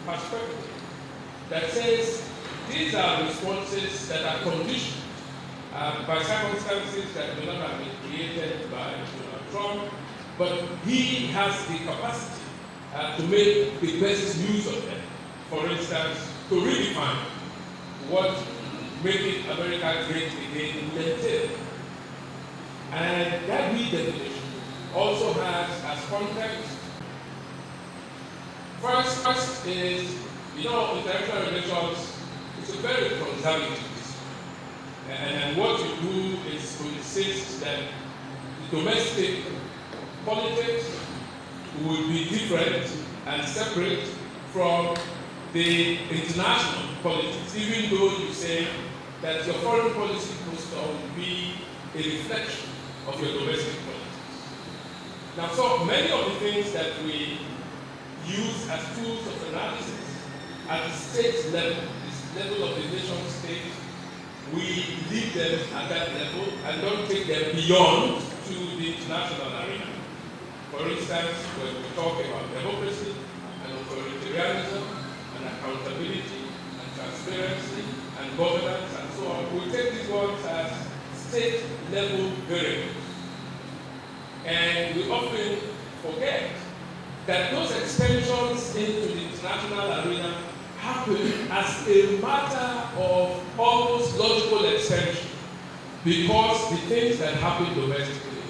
perspective that says these are responses that are conditioned by circumstances that may not have been created by Donald Trump, but he has the capacity to make the best use of them. For instance, to redefine what making America great again will entail. And that redefinition also has as context. First is, international relations is a very conservative issue. And what you do is to insist that the domestic politics will be different and separate from the international politics, even though you say that your foreign policy posture will be a reflection of your domestic politics. Now, so many of the things that we use as tools of analysis at the state level, this level of the nation state, we leave them at that level and don't take them beyond to the international arena. For instance, when we talk about democracy and authoritarianism and accountability and transparency and governance and so on, we take these words as state level variables. And we often forget that those extensions into the international arena happen as a matter of almost logical extension, because the things that happen domestically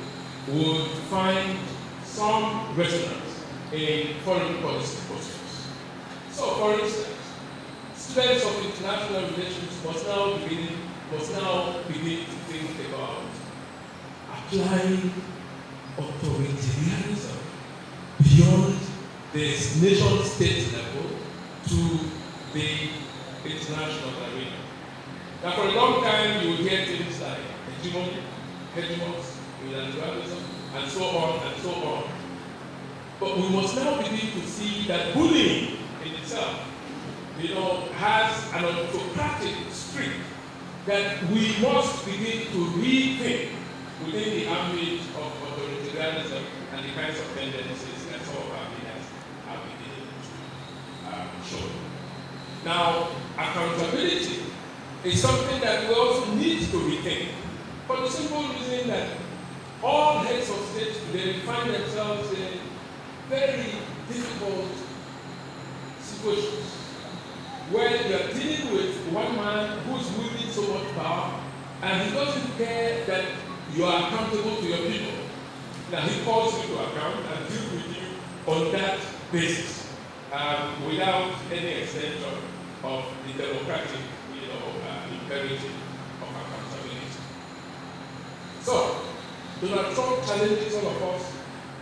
would find some resonance in foreign policy postures. So, for instance, students of international relations must now begin to think about applying authoritarianism beyond this nation-state level to the international arena. Now, for a long time, you will hear things like hegemony, hegemons, unilateralism, and so on and so on. But we must now begin to see that bullying in itself, has an autocratic streak that we must begin to rethink within the ambit of authoritarianism and the kinds of tendencies that some of our leaders have beginning to show. Now, accountability is something that we also need to rethink, for the simple reason that all heads of state today find themselves in very difficult situations where you are dealing with one man who's wielding so much power, and he doesn't care that you are accountable to your people. Now, he calls you to account and deals with you on that basis, without any extension of the democratic, imperative of accountability. So, Donald Trump challenges all of us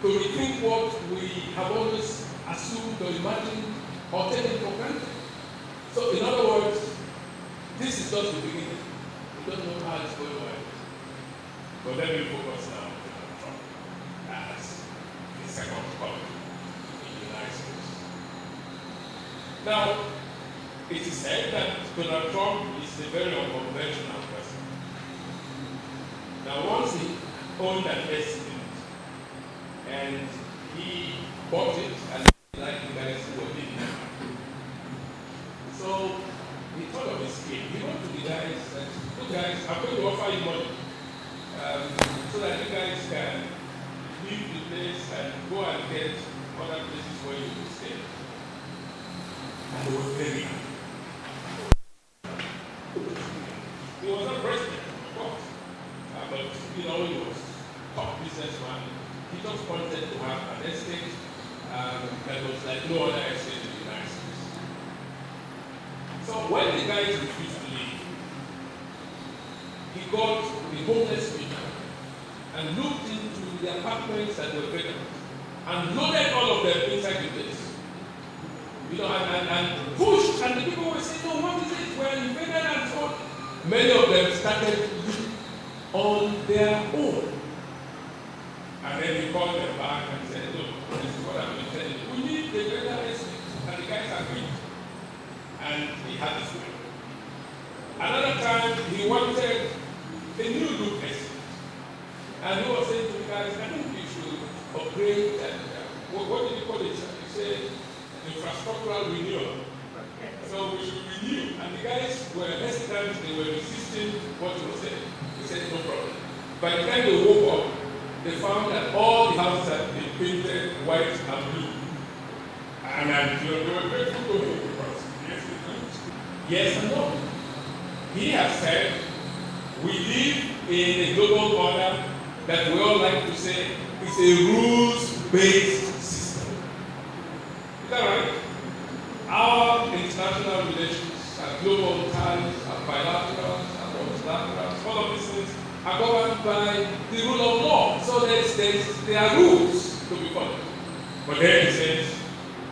to rethink what we have always assumed or imagined or taken for granted. So, in other words, this is just the beginning. We don't know how it's going to end. But let me focus now on Donald Trump as the second column in the United States. Now, it is said that Donald Trump is a very unconventional person. Now, once he owned an estate and he bought it and like you guys who were living there. So he thought of his scheme. He went to the guys and said, guys, I'm going to offer you money so that you guys can leave the place and go and get other places where you will stay. And they were very happy. He was not president, of course, but he was top businessman. He just wanted to have an estate that was like no other estate in the United States. So when the guys refused to leave, he got the homeless people and looked into the apartments that were vacant and loaded all of them inside the place. And pushed, and the people were saying, no, what is it? We're invaded and so on. Many of them started on their own. And then he called them back and said, look, this is what I'm going to tell you. We need the better estate. And the guys agreed. And he had this way. Another time, he wanted a new look estate. And he was saying to the guys, I think you should upgrade and what did you call it? He said, infrastructural not renewal. So we should renew. And the guys were hesitant, they were resisting what he was saying. We said, no problem. By the time they woke up, they found that all the houses had been painted white and blue. And they were grateful to him because yes and no. He has said, we live in a global order that we all like to say is a rules-based system. Is that right? Our international relations, our global ties, our bilaterals, our multilaterals, all of these things are governed by the rule of law. So there are rules to be followed. But then he says,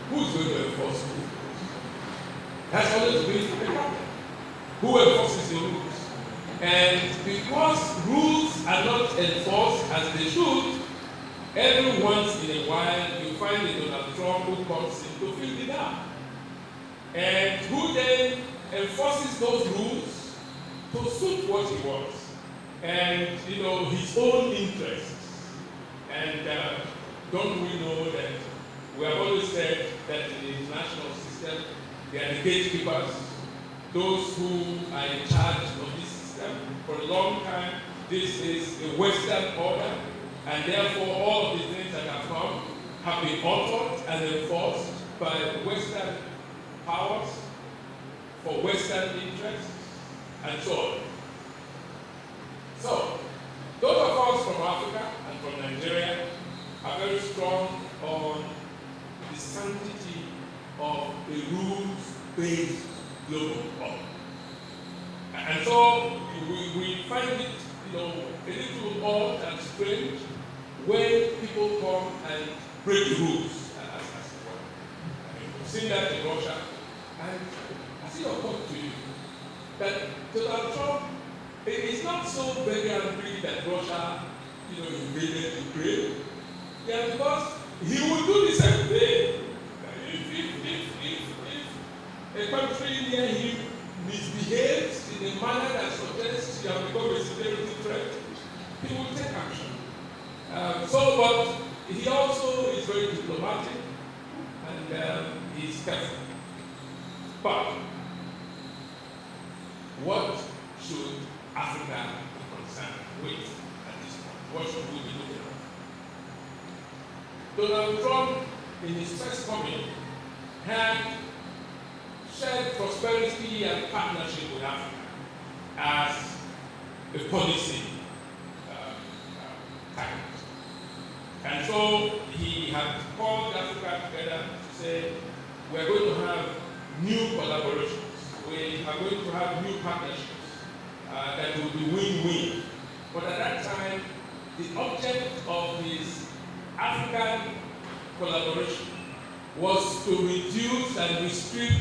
who's going to enforce the rules? That's always been the problem. Who enforces the rules? And because rules are not enforced as they should, every once in a while you find a Donald Trump who comes in to fill the gap. And who then enforces those rules to suit what he wants. And, his own interests. And don't we know that we have always said that in the international system, they are the gatekeepers, those who are in charge of this system. For a long time, this is a Western order, and therefore all of the things that have come have been authored and enforced by Western powers for Western interests, and so on. So, those of us from Africa and from Nigeria are very strong on the sanctity of a rules-based global order. And so we find it, a little odd and strange when people come and break the rules. We've seen that in Russia. And I think I'll come to you that Donald Trump, it is not so very angry that Russia, invaded Ukraine. Yeah, because he will do the same thing. If a country near him misbehaves in a manner that suggests he has become a security threat, he will take action. But he also is very diplomatic and he's careful. But what should Africa be concerned with at this point? What should we be looking at? Donald Trump, in his first coming, had shared prosperity and partnership with Africa as a policy target. And so he had called Africa together to say, we're going to have new collaborations. We are going to have new partnerships that will be win-win. But at that time, the object of his African collaboration was to reduce and restrict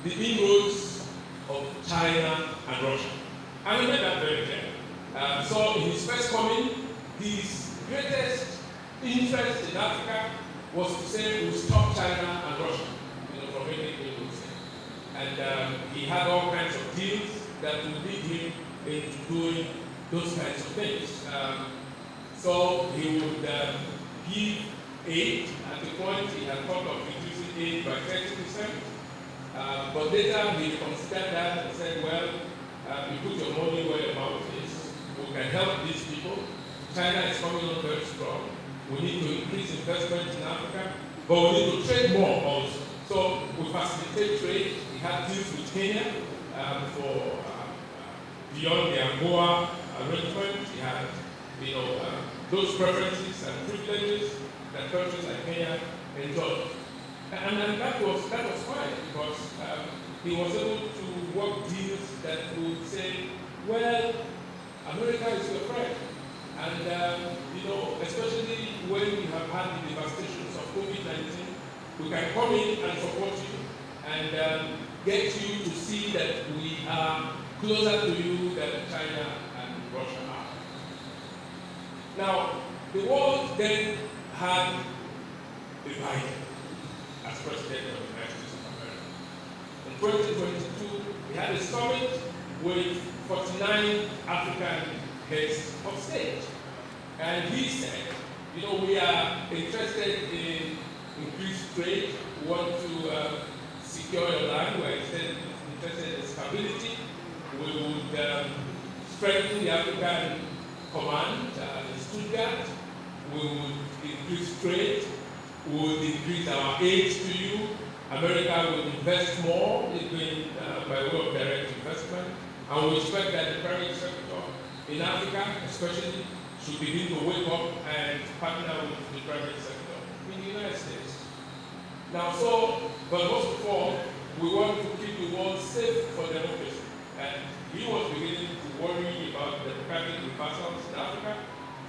the inroads of China and Russia. And he made that very clear. So in his first coming, his greatest interest in Africa was to say we'll stop China and Russia from anything they would say. And he had all kinds of deals that would lead him into doing those kinds of things. So he would give aid. At the point he had thought of reducing aid by 30%. But later he considered that and said, well, you put your money where your mouth is. We can help these people. China is coming on very strong. We need to increase investment in Africa, but we need to trade more also. So we facilitate trade. We had deals with Kenya for beyond the AGOA arrangement. We had, those preferences and privileges that countries like Kenya enjoy. And that was fine because he was able to work deals that would say, well, America is your friend. And, especially when we have had the devastations of COVID-19, we can come in and support you and get you to see that we are closer to you than China and Russia are. Now, the world then had Biden as President of the United States of America. In 2022, we had a summit with 49 African heads of state. And he said, we are interested in increased trade. We want to secure your land. We're interested in stability. We would strengthen the African command in Stuttgart. We would increase trade. We would increase our aid to you. America will invest more by way of direct investment. And we expect that the private sector in Africa, especially, should begin to wake up and partner with the private sector in the United States. Now, but most of all, we want to keep the world safe for democracy. And he was beginning to worry about the democratic reversals in Africa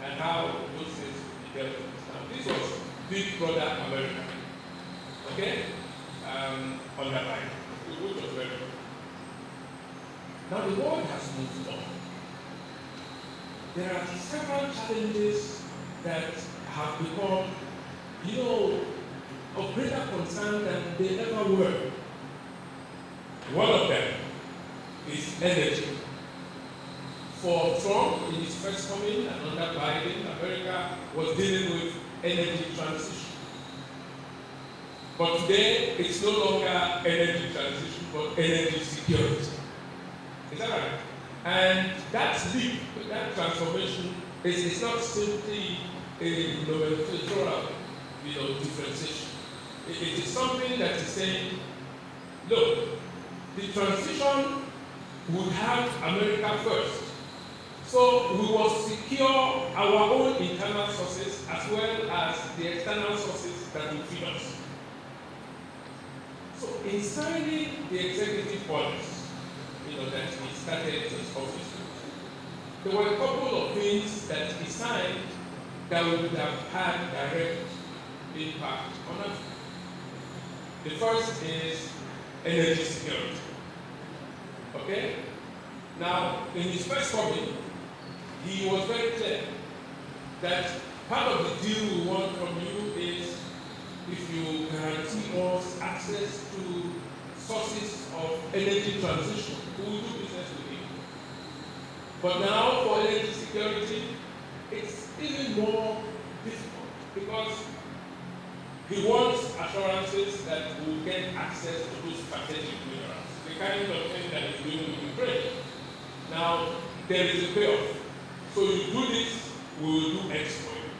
and how those things would be dealt with. Now, this was Big Brother America, okay? On that line, which was very good. Now, the world has moved on. There are several challenges that have become, of greater concern than they ever were. One of them is energy. For Trump, in his first coming and under Biden, America was dealing with energy transition. But today, it's no longer energy transition, but energy security. Is that right? And that leap, that transformation, is not simply a nomenclatural, differentiation. It is something that is saying, look, the transition would have America first. So we will secure our own internal sources as well as the external sources that will feed us. So in signing the executive orders, that he started his office with, there were a couple of things that he signed that would have had direct impact on Africa. The first is energy security. Okay? Now, in his first coming, he was very clear that part of the deal we want from you is if you guarantee us access to sources of energy transition, we will do business with you. But now for energy security, it's even more difficult because he wants assurances that we will get access to those strategic minerals, the kind of thing that is doing with Ukraine. Now, there is a payoff. So you do this, we will do X for you.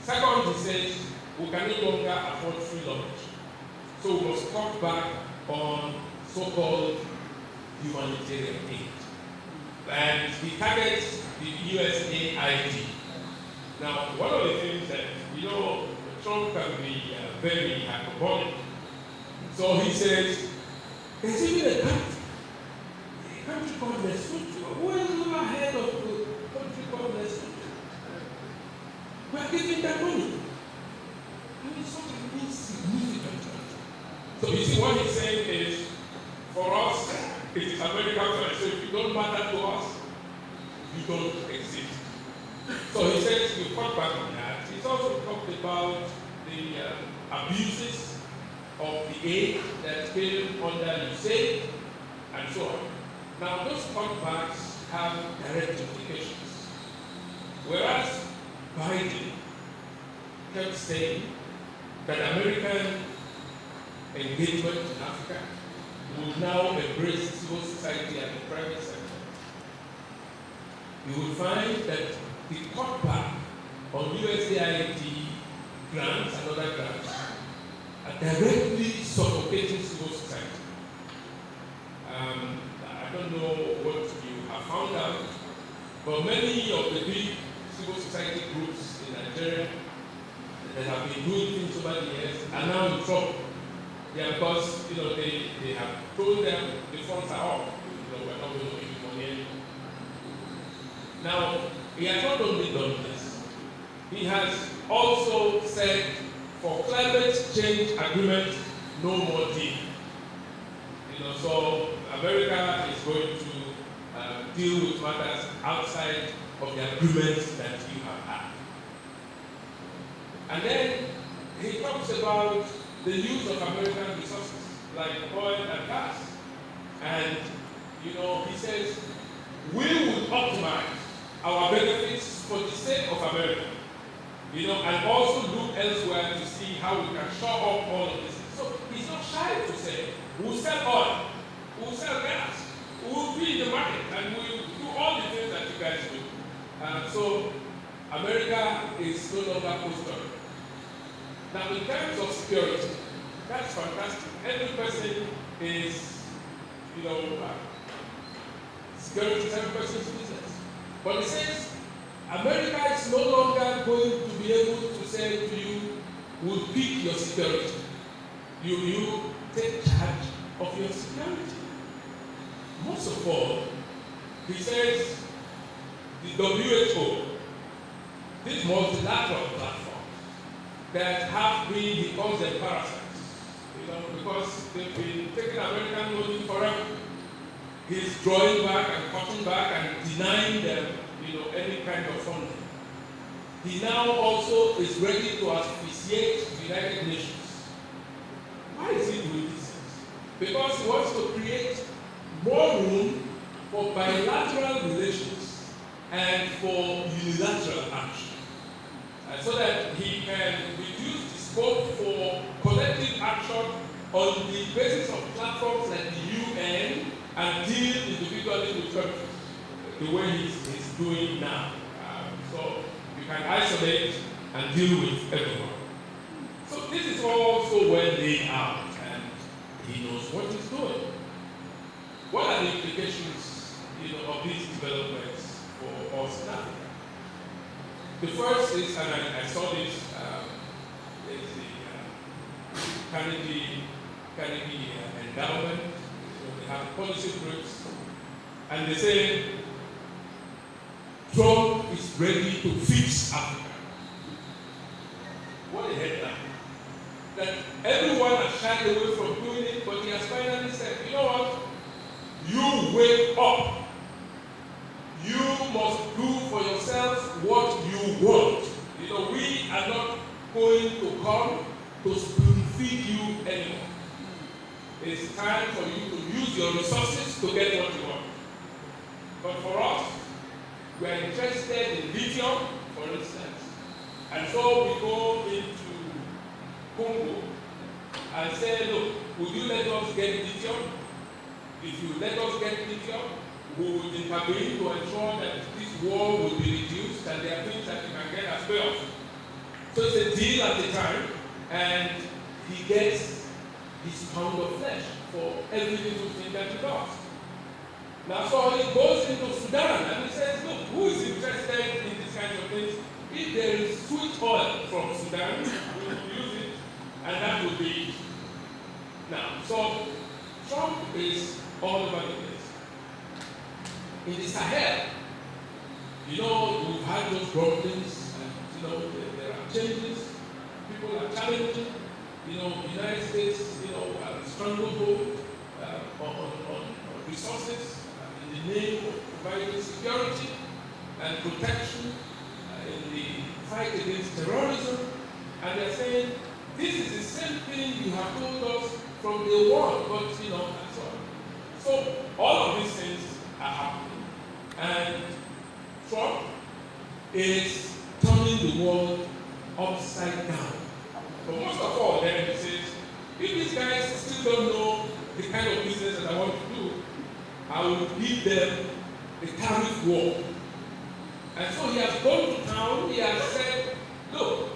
Second, he says, we can no longer afford free lunch. So we must cut back on so-called humanitarian aid. And he targets the USAID. Now, one of the things that, Trump can be very hyperbolic. So he says, there's even a country called Lesotho. Who is the head of the country called Lesotho? We are giving them money. And it's such an insignificant country. So you see what he's saying is, for us, it is American first. So if you don't matter to us, you don't exist. So he says we cut back on that. He's also talked about the abuses of the aid that came under USAID and so on. Now, those cutbacks have direct implications. Whereas Biden kept saying that American engagement in Africa will now embrace civil society and the private sector, you will find that the cutback on USAID grants and other grants are directly suffocating civil society. I don't know what you have found out, but many of the big civil society groups in Nigeria that have been doing things over the years are now in trouble. Yeah, because they have told them the funds are up. We're not going to give you money anymore. Now, he has not only done this, he has also said for climate change agreement, no more deal. So America is going to deal with matters outside of the agreements that you have had. And then he talks about the use of American resources like oil and gas. And he says, we will optimize our benefits for the sake of America. And also look elsewhere to see how we can shore up all of this. So he's not shy to say, we'll sell oil, we'll sell gas, we'll be in the market, and we'll do all the things that you guys do. So America is no longer postal. Now, in terms of security, that's fantastic. Every person is, security is every person's business. But it says, America is no longer going to be able to say to you, we'll pick your security. You take charge of your security. Most of all, he says, the WHO, this multilateral platform that have been, he calls them parasites, because they've been taking American money forever. He's drawing back and cutting back and denying them, any kind of funding. He now also is ready to asphyxiate the United Nations. Why is he doing this? Because he wants to create more room for bilateral relations and for unilateral action. So that he can reduce the scope for collective action on the basis of platforms like the UN and deal individually with countries the way he's doing now. So you can isolate and deal with everyone. So this is all so well laid out, and he knows what he's doing. What are the implications, of these developments for us in Africa? The first is, and I saw this, is the Carnegie endowment. They have policy groups, and they say Trump is ready to fix Africa. What a headline. That everyone has shied away from doing it, but he has finally said, you know what? You wake up. You must do for yourselves what you want. We are not going to come to spoon feed you anymore. It's time for you to use your resources to get what you want. But for us, we are interested in lithium, for instance. And so we go into Congo and say, look, would you let us get lithium? If you let us get lithium, we will intervene to ensure that this war will be reduced and there are things that you can get as well. So it's a deal at the time, and he gets his pound of flesh for every little thing that he does. Now, so he goes into Sudan and he says, look, who is interested in these kinds of things? If there is sweet oil from Sudan, we will use it, and that will be it. Now, so Trump is all over the place. In the Sahel, we've had those problems, and there are changes. People are challenging. The United States, stranglehold on resources in the name of providing security and protection in the fight against terrorism. And they're saying, this is the same thing you have told us from day one, but and so on. So all of these things are happening. And Trump is turning the world upside down. But most of all, then he says, if these guys still don't know the kind of business that I want to do, I will give them a tariff war. And so he has gone to town, he has said, look,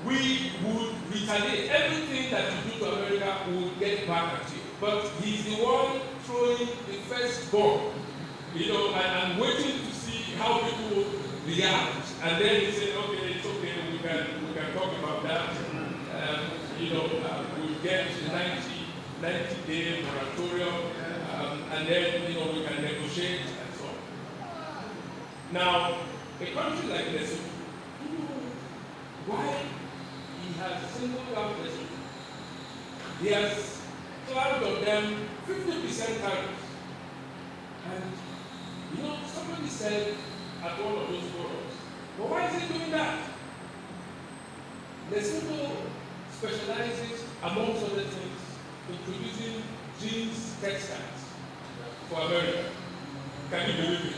we would retaliate. Everything that you do to America will get back at you. But he's the one throwing the first bomb, and waiting to see how people react. And then he said, okay, it's okay, we can talk about that. We'll get the 90-day moratorium, and then, we can negotiate and so on. Now, a country like Lesotho, why he has singled out Lesotho? He has clamped on them 50% tariffs. And, somebody said at one of those forums, but why is he doing that? Lesotho specializes, amongst other things, in producing jeans textiles for America. Can you believe it?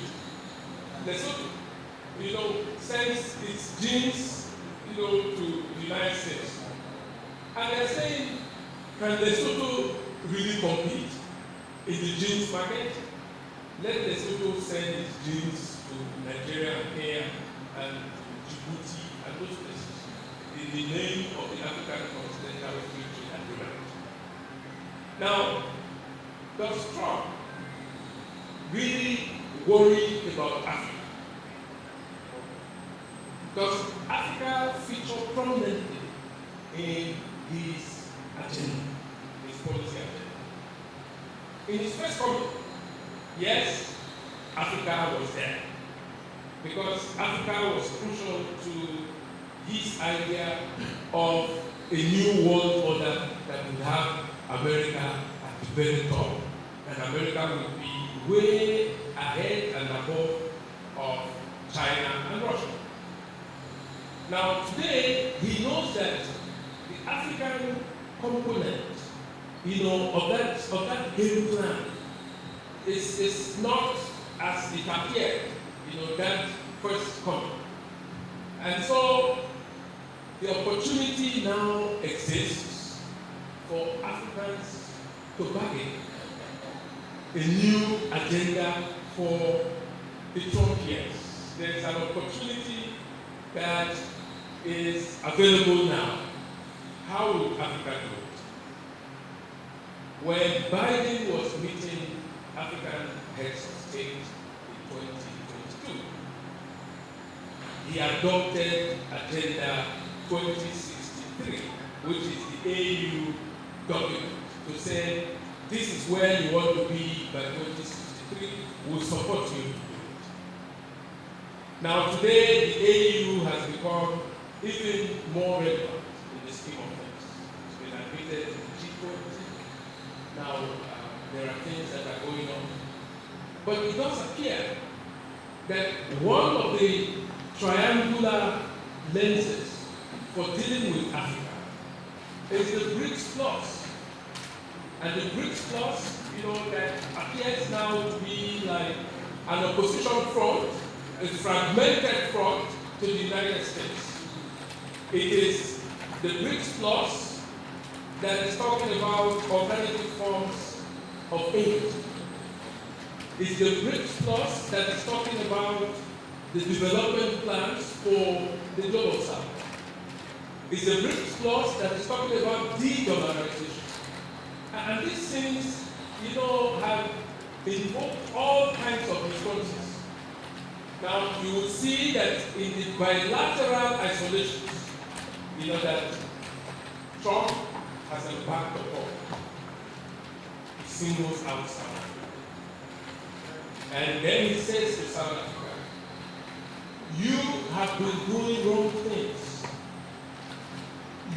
Lesotho, sends its jeans to the United States. And they're saying, can Lesotho really compete in the jeans market? Let Lesotho send its jeans to Nigeria and Kenya and Djibouti and those places in the name of the African Continental Free Trade Agreement. Now, does Trump really worry about Africa? Does Africa feature prominently in his agenda, his policy agenda? In his first comment, yes, Africa was there because Africa was crucial to his idea of a new world order that would have America at the very top, and America would be way ahead and above of China and Russia. Now today, he knows that the African component, of that game plan is not as it appeared, that first comment. And so the opportunity now exists for Africans to bargain a new agenda for the Trump years. There's an opportunity that is available now. How will Africa do it? When Biden was meeting African heads of state in 2022, he adopted Agenda 2063, which is the AU document, to say this is where you want to be by 2063. We'll support you to do it. Now today, the AU has become even more relevant in the scheme of things. It's been admitted in G20. Now there are things that are going on. But it does appear that one of the triangular lenses for dealing with Africa is the BRICS Plus. And the BRICS Plus, that appears now to be like an opposition front, a fragmented front to the United States. It is the BRICS Plus that is talking about alternative forms of aid. It's the BRICS Plus that is talking about the development plans for the Global South. It's the BRICS Plus that is talking about de-dollarization. And these things, have invoked all kinds of responses. Now, you will see that in the bilateral isolations, that Trump has embarked upon. He singles out South Africa. And then he says to South Africa, you have been doing wrong things.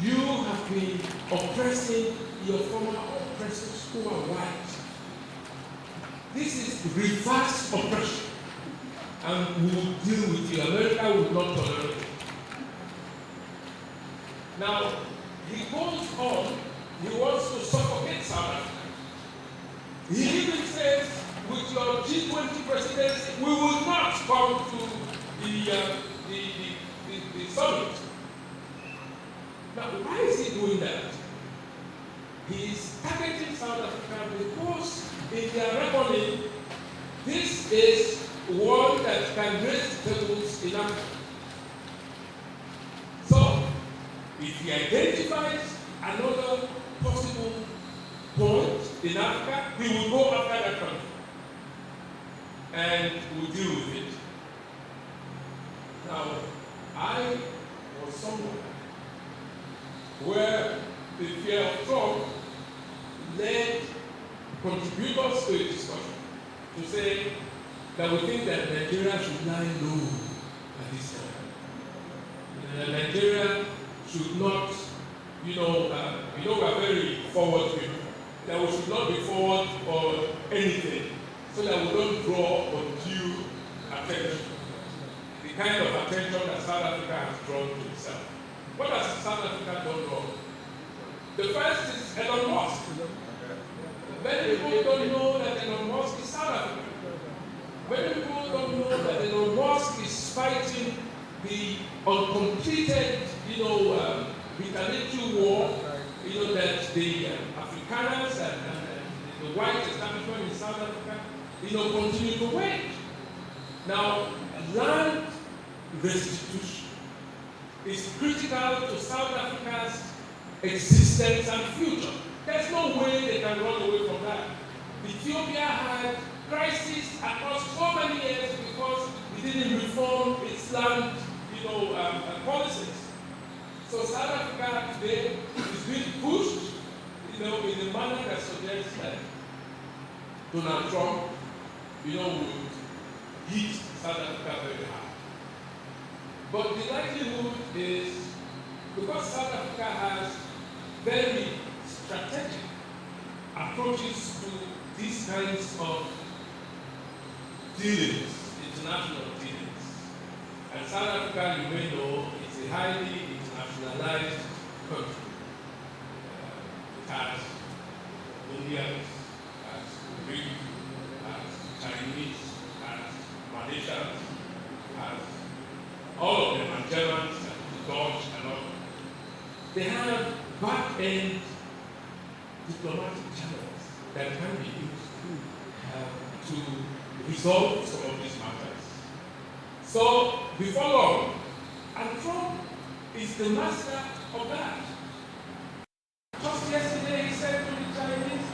You have been oppressing your former oppressors who are white. This is reverse oppression. And we will deal with you. America will not tolerate it. Now, he goes on, he wants to suffocate South Africa. He even says, with your G20 presidency, we will not come to the summit. Now, why is he doing that? He's targeting South Africa because in their reckoning, this is one that can raise tables in Africa. So, if he identifies another possible point in Africa, he will go after that country and will deal with it. Now, I was somewhere where the fear of Trump led contributors to a discussion to say that we think that Nigeria should lie low at this time. That Nigeria should not, we are very forward people, that we should not be forward on anything, so that we don't draw undue attention. The kind of attention that South Africa has drawn to itself. What has South Africa done wrong? The first is Elon Musk. Many people don't know that Elon Musk is South African. Many people don't know that Elon Musk is fighting the uncompleted, retaliatory war, that the Afrikaners and the white establishment in South Africa, continue to wage. Now, land restitution is critical to South Africa's existence and future. There's no way they can run away from that. Ethiopia had crises across so many years because it didn't reform its land, policies. So South Africa today is being pushed, in a manner that suggests that Donald Trump, would hit South Africa very hard. But the likelihood is, because South Africa has very strategic approaches to these kinds of dealings, international dealings. And South Africa, you may know, is a highly internationalized country. It has Indians, has Greek, has Chinese, has Malaysians, has all of them, and Germans, and Dutch, and all. They have back-end diplomatic channels that can be used to resolve some of these matters. So, before long, and Trump is the master of that. Just yesterday, he said to the Chinese,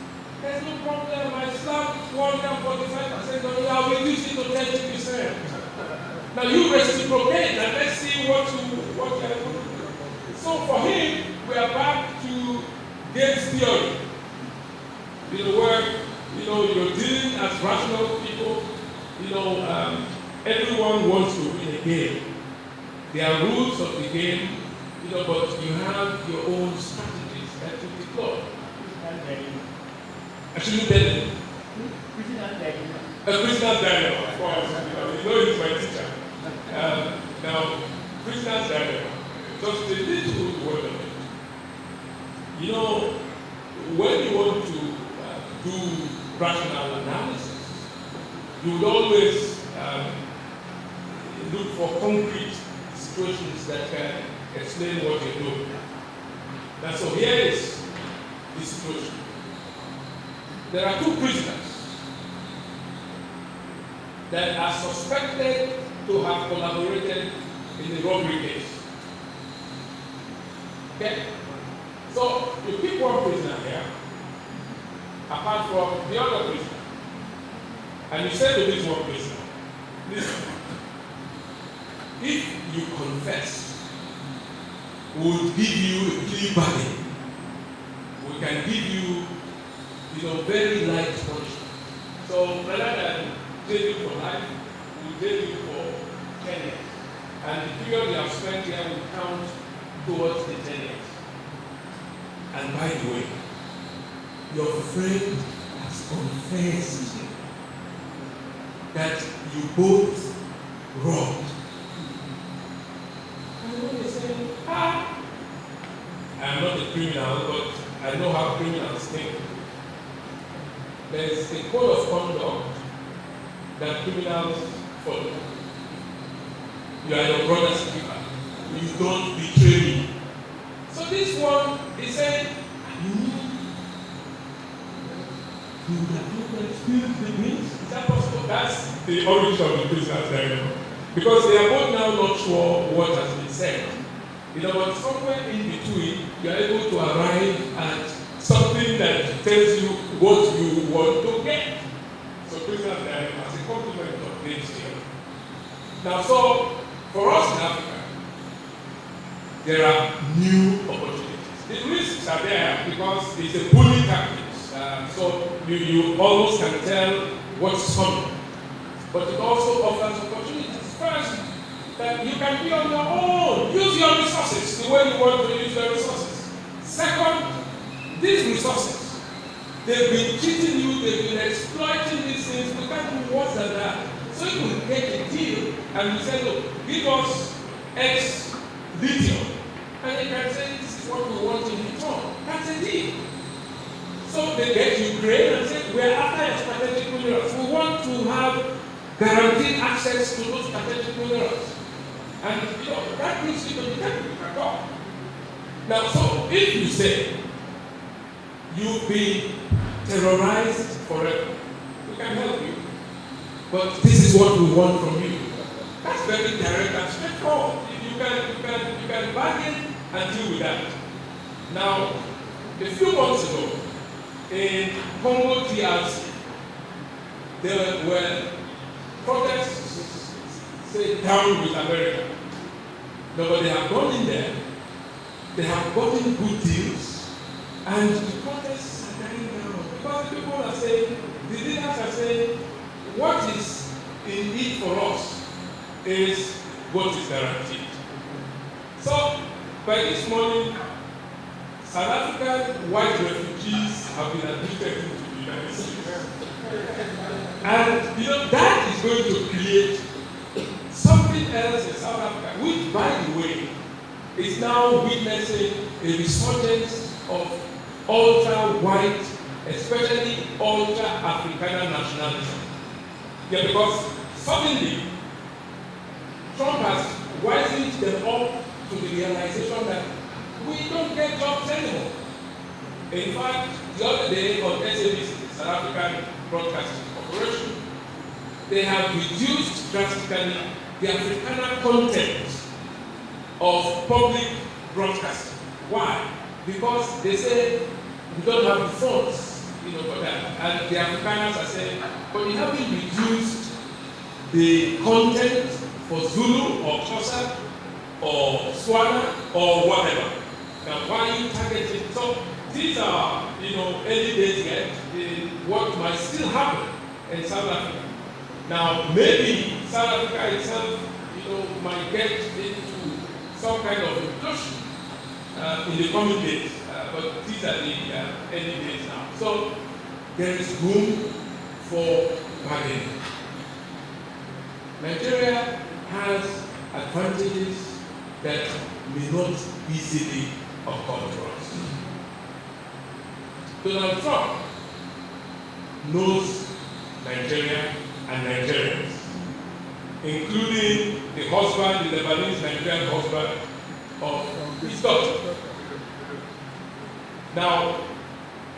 there's no problem, I slapped 145%, I will reduce it to 30%. Now you reciprocate and let's see what you are going to do. So for him, we are back to game theory. Where you're dealing as rational people. Everyone wants to win a game. There are rules of the game, but you have your own strategies that you deploy. Actually, Daniel. Prisoner's Daniel, of course. He's my teacher. Now, Prisoner's Daniel. Just a little word of it. When you want to do rational analysis, you would always look for concrete situations that can explain what you're doing. Now, so here is the situation. There are two prisoners that are suspected to have collaborated in the robbery case. Okay? So, you pick one prisoner here, apart from the other prisoner, and you say to this one prisoner, listen, if you confess, we will give you a plea bargain. We can give you, very light punishment. So rather than jail you for life, we'll jail you for 10 years. And the period you have spent here will count towards the 10 years. And by the way, your friend has confessed that you both robbed. And when they say, I'm not a criminal, but I know how criminals think. There is a code of conduct that criminals follow. You are your brother's keeper. You don't betray me. So this one, he said, you would have experienced the means. Is that possible? That's the origin of the prisoner's dilemma. Because they are both now not sure what has been said. But somewhere in between, you are able to arrive at something that tells you what you want to get. So prisoner's dilemma as a complement of this theory. Now, so for us in Africa, there are new opportunities. The risks are there because it's a bully tactics. So you almost can tell what's coming. But it also offers opportunities. First, that you can be on your own. Use your resources the way you want to use your resources. Second, these resources, they've been cheating you, they've been exploiting these things. We can't do worse than that. So you will get a deal and you say, look, give us X lithium. And they can say, this is what we want in return. That's a deal. So they get Ukraine and say, we're after your strategic minerals. We want to have guaranteed access to those strategic minerals. And that brings you to the technical talk. Now, so if you say you've been terrorized forever, we can help you. But this is what we want from you. That's very direct and straightforward. You can bargain and deal with that. Now, a few months ago, in Congo DRC, there were protests say down with America. No, but they have gone in there, they have gotten good deals, and the protests are dying down. Because people are saying, the leaders are saying, what is in it for us is what is guaranteed. So, by this morning, South African white refugees have been admitted into the United States. And that is going to create something else in South Africa, which, by the way, is now witnessing a resurgence of ultra-white, especially ultra-Afrikaner nationalism. Yeah, because suddenly, Trump has wisened them up to the realization that we don't get jobs anymore. In fact, the other day on SABC, South African Broadcasting Corporation, they have reduced drastically the Afrikaner content of public broadcasting. Why? Because they say we don't have the funds, for that. And the Afrikaners are saying, but you haven't reduced the content for Zulu or Xhosa or Swana or whatever. Now, why are you targeting? So these are, early days yet, what might still happen in South Africa. Now, maybe South Africa itself, might get into some kind of implosion in the coming days. But these are the early days now. So there is room for bargaining. Nigeria has advantages that may not easily occur to us. Donald Trump knows Nigeria and Nigerians, including the husband, the Lebanese Nigerian husband of his daughter. Now,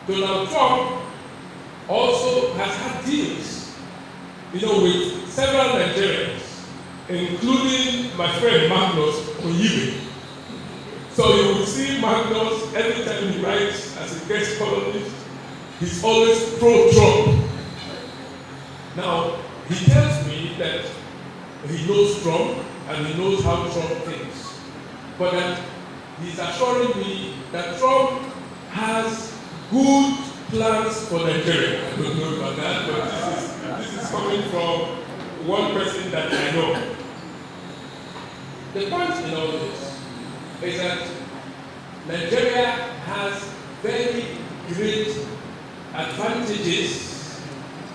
Donald Trump also has had deals, with several Nigerians, including my friend Magnus Onyibe. So you will see Magnus every time he writes as a guest columnist, he's always pro-Trump. Now, he tells me that he knows Trump and he knows how Trump thinks, but that he's assuring me that Trump has good plans for Nigeria. I don't know about that, but this is coming from one person that I know. The point in all this is that Nigeria has very great advantages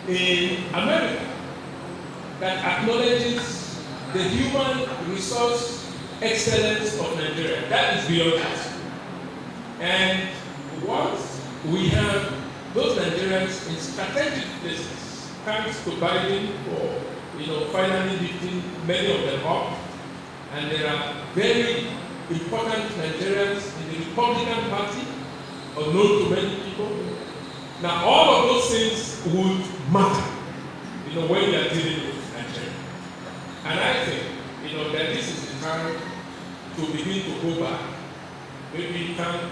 in America that acknowledges the human resource excellence of Nigeria. That is beyond it. And once we have those Nigerians in strategic places, thanks to Biden for finally lifting many of them up, and there are very important Nigerians in the Republican Party, unknown to many people. Now, all of those things would matter, when we are dealing with Nigeria. And I think, that this is the time to begin to go back. Maybe thank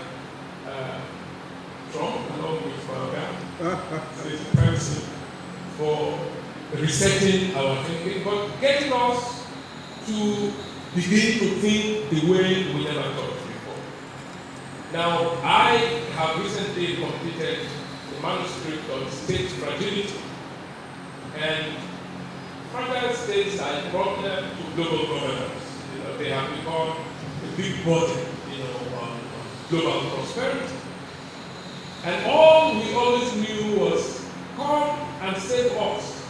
Trump along with Farragut for resetting our thinking, but getting us to begin to think the way we never thought before. Now, I have recently completed the manuscript on state fragility, and fragile states are a problem to global governance. They have become a big burden, on global prosperity. And all we always knew was, come and save us.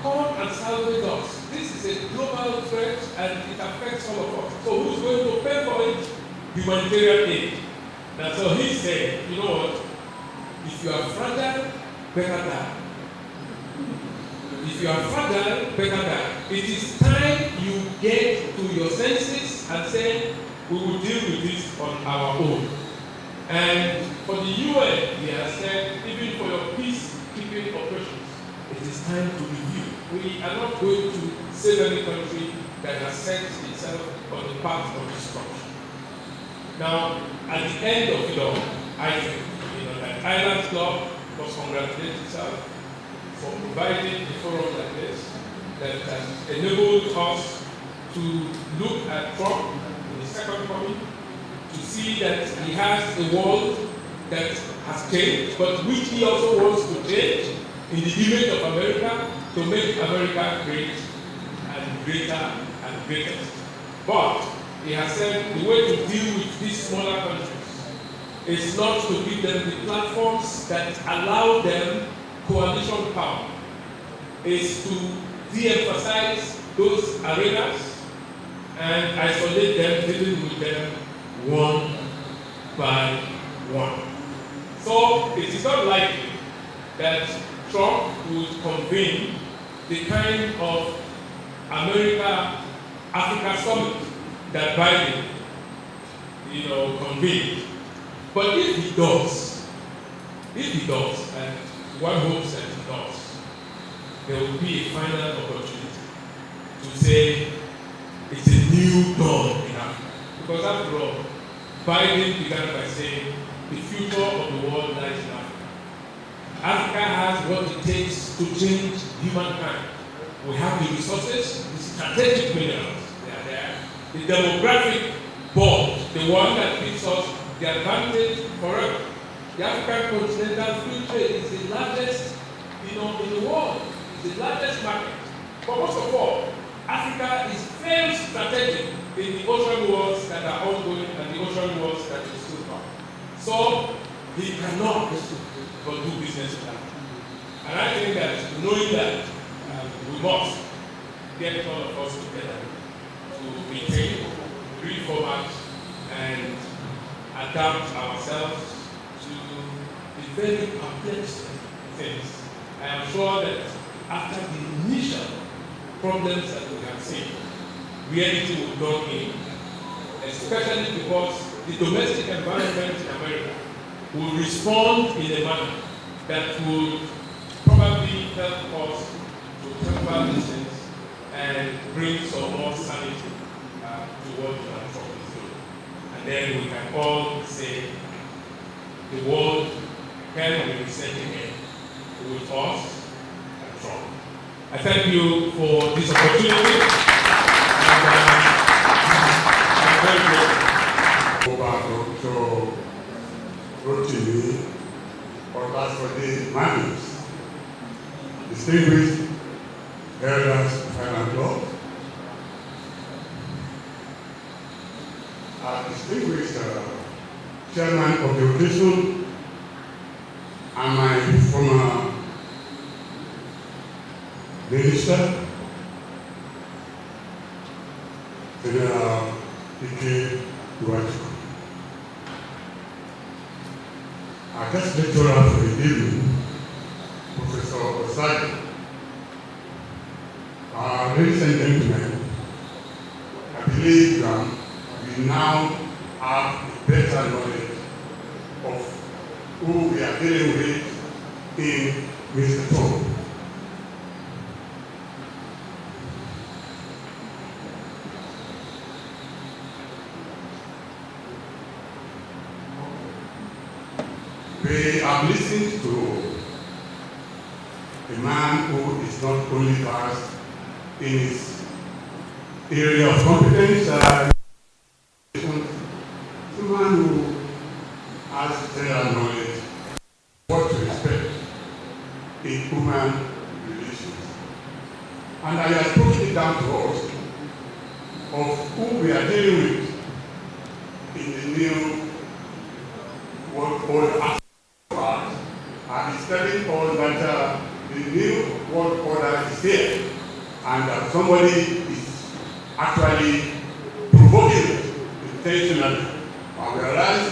Come and salvage us. This is a global threat and it affects all of us. So who's going to pay for it? Humanitarian aid. And so he said, you know what? If you are fragile, better die. If you are fragile, better die. It is time you get to your senses and say, we will deal with this on our own. And for the UN, he has said, even for your peacekeeping operations, it is time to review. We are not going to save any country that has set itself on the path of destruction. Now, at the end of it all, I think, that Island Club must congratulate itself for providing a forum like this that has enabled us to look at Trump in the second coming, to see that he has a world that has changed, but which he also wants to change in the image of America to make America great and greater and greatest. But he has said the way to deal with these smaller countries is not to give them the platforms that allow them coalition power, is to de-emphasize those arenas and isolate them, dealing with them one by one. So it is not likely that Trump would convene the kind of America-Africa summit that Biden, convened. But if he does, and one hopes that he does, there will be a final opportunity to say it's a new dawn in Africa. Because after all, Biden began by saying the future of the world lies in Africa. Africa has what it takes to change humankind. We have the resources, the strategic minerals, they are there. The demographic board, the one that gives us the advantage forever. The African continental free trade is the largest, in the world. It's the largest market. But most of all, Africa is very strategic in the ocean wars that are ongoing and the ocean wars that will still come. So he cannot but do business with Africa. And I think that knowing that, we must get all of us together to maintain, reformat, and adapt ourselves to the very complex things. I am sure that after the initial problems that we have seen, reality will dawn in, especially because the domestic environment in America will respond in a manner that will probably help us to temper these things and bring some more sanity to what Donald Trump is doing. And then we can all say the world can be reset again with us and Trump. I thank you for this opportunity. I'm very grateful. Dr. Rotimi, Olasode Manus, distinguished elders of Highland Club, distinguished chairman of the occasion, and my former minister, General Ike Iwachukwu. Our guest lecturer for the evening, Professor Osage. Ladies and gentlemen, I believe we now have a better knowledge of who we are dealing with in Mr. Trump. We have listened to a man who is not only vast in his area of competence, a man who has general knowledge of what to expect in human relations. And I have broken it down to us of who we are dealing with in the new world order. Is telling us that the new world order is here and that somebody is actually provoking it intentionally. And whereas,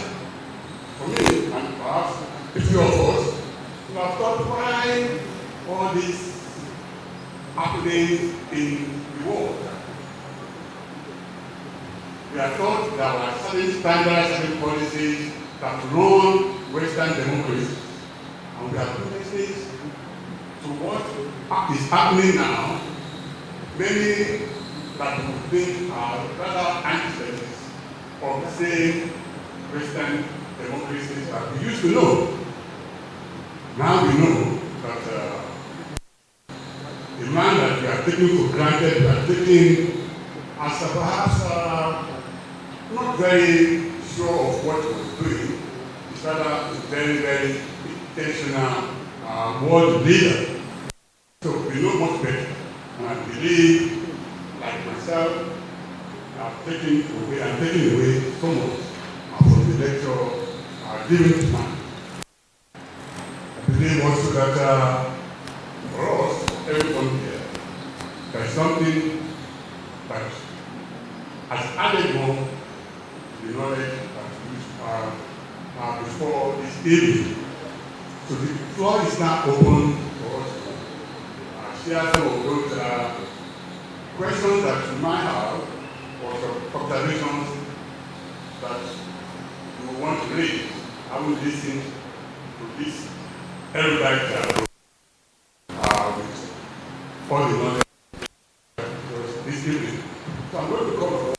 for me, and perhaps a few of us, we have thought why all these happenings in the world. we are taught there are certain standards, certain policies that run Western democracy. And we are witnesses to what is happening now. Many that we think are rather antithesis of the same Western democracies that we used to know. Now we know that the man that we are taking for granted, we are taking as perhaps not very sure of what he was doing. It's rather a very, very intentional world leader. So we know much better. And I believe, like myself, I'm taking away so much from the lecture given tonight. I believe also that for us, everyone here, there is something that has added more to the knowledge that we before this evening. So the floor is now open for us to share some of those questions that you might have or some observations that you want to raise. I will listen to this erudite with all the knowledge this evening. So I'm going to call upon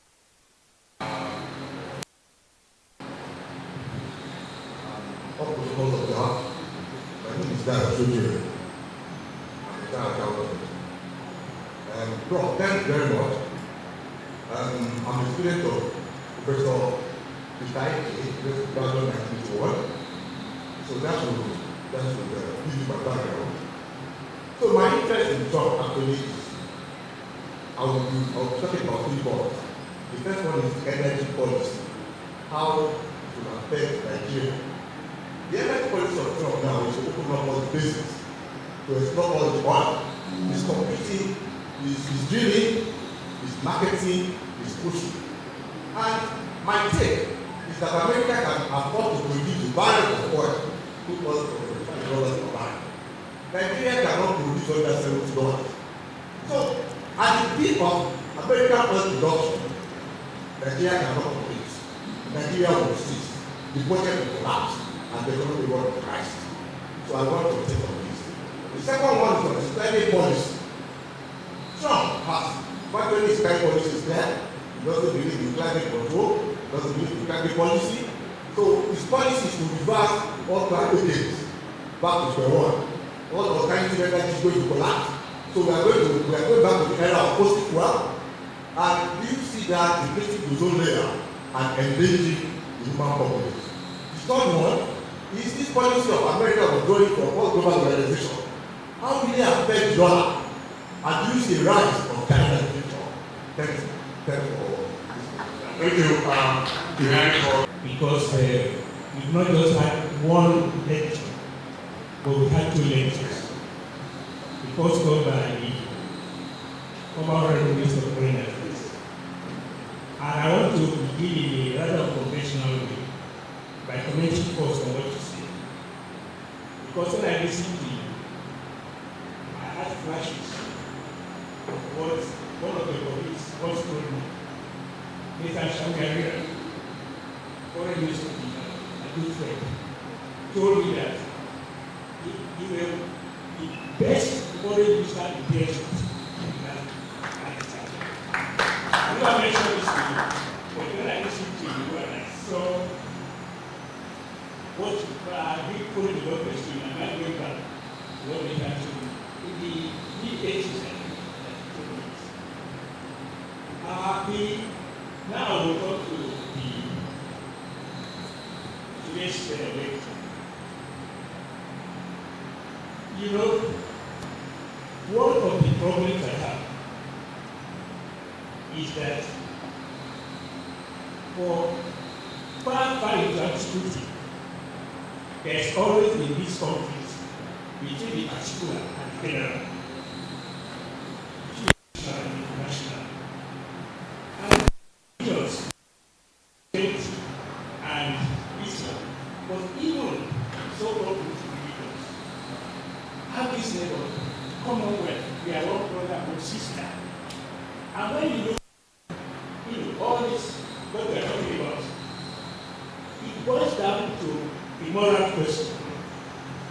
up to the cause of the heart. My name is Dara Sojiri. I'm a Dara accountant. Prof, thank you very much. I'm a student of Professor Biscon Tv, 2021. So that will give you my background. So my interest in job actually is, I will be talking about 3 points. The first one is energy policy. How to affect Nigeria. The energy policy of Trump now is to open up all the business, to explore all the oil. He's competing, he's drilling, he's marketing, he's pushing. And my take is that America can afford to produce a barrel of oil, $2.5 per barrel. Nigeria cannot produce under $70. So, at the peak of American oil production, Nigeria cannot compete. Nigeria will cease, the budget will collapse, and the economy will rise. So I want to take on this. The second one is on the spending policy. Trump has virtually his spending policy is there. He doesn't believe in climate control, doesn't believe in climate policy. So his policy is to reverse all climate change back to square one. All alternative energy is going to collapse. So we are going back to the era of fossil fuel. And do you see that depleting the ozone layer and endangering the human population? The third one is this policy of America withdrawing from all global organization. How will it affect the dollar? And do you see a rise of China in the future? Thank you. Thank you for because we've not just had one lecture, but we had 2 lectures. The first one by the former Minister of Foreign Affairs. And I want to begin in a rather unconventional way by commenting first on what you said. Because when I listened to you, I had flashes of what one of the colleagues once told me. Nathan Shangaria, foreign minister of a good friend, told me that you were the best foreign minister in the nation at the time. I know I mentioned this to you, but when I listened to you and I saw what I did put in the work question, and I went back to what they had to in the mid-80s, I think. Now we'll go to today's lecture. You know, one of the problems I have is that for far into obscurity, there's always in these countries between the particular and the general, and international. And Islam, but even so-called religions have this level of commonwealth. We are one brother or sister. And when you look, all these it boils down to a moral question.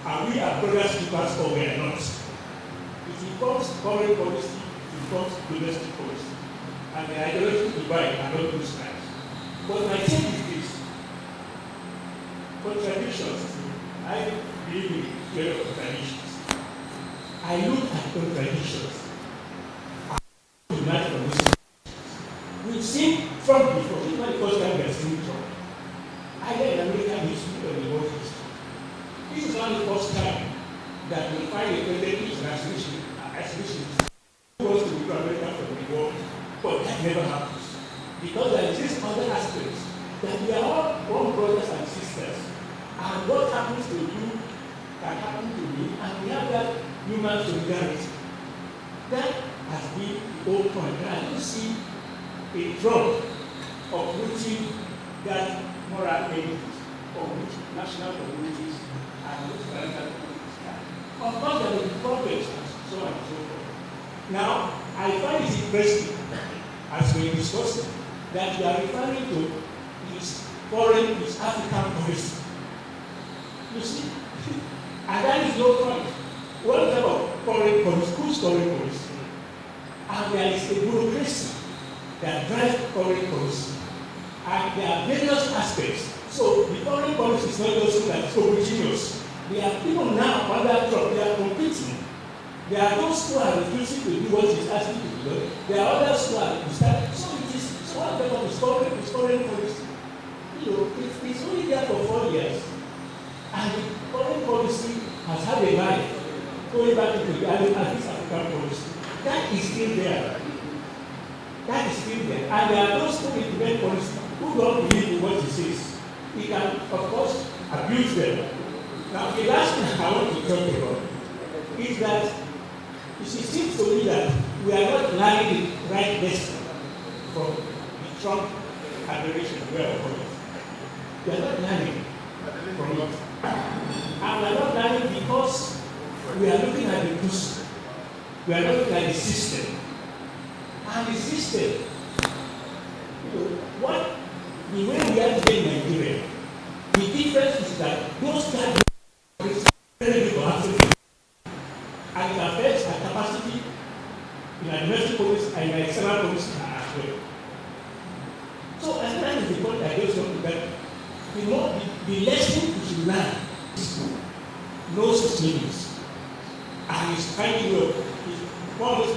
Are we our brothers keepers or we are not? It becomes foreign policy, it becomes domestic policy. And the ideological divide are not those times. But my take is this. Contradictions. I believe in the theory of contradictions. I look at contradictions. I unite from this. We've seen Trump before. This is not the first time we have seen Trump. Either in American history or the world history. This is not the first time that we find a president who is an exhibitionist who wants to withdraw America from the world. But that never happens. Because there is this other aspect that we are all one brothers and sisters. And what happens to you can happen to me, and we have that human solidarity. That has been the whole point. And I don't see a drop of rooting that moral element of which national communities and which parental communities can. Of course, there will be problems and so on and so forth. Now, I find it interesting, as we discussed, that we are referring to this foreign, this African policy. You see? And that is no point. What type of foreign policy? Who's foreign policy? And there is a bureaucracy that drives foreign policy. And there are various aspects. So the foreign policy is not just that it's homogeneous. There are people now under Trump, they are competing. There are those who are refusing to do what he's asking to be done. There are others who are starting. So it is one type of foreign policy. You know, it's only there for 4 years. And the foreign policy has had a life going back into the African policy. That is still there. That is still there. And there are those who implement policy who don't believe in what he says. He can, of course, abuse them. Now, the last thing I want to talk about is that it seems to me that we are not learning the right lesson from the Trump administration. We are not learning from it. And we are not learning because we are looking at the person. We are looking at the system. And the system, the way we are today in Nigeria, the difference is that those guys are very big for Africa. And it affects our capacity in our domestic police and in our external police as well. So, as that is the point I just want to get, the lesson we should learn is knows its limits. And is trying to work. It's one of those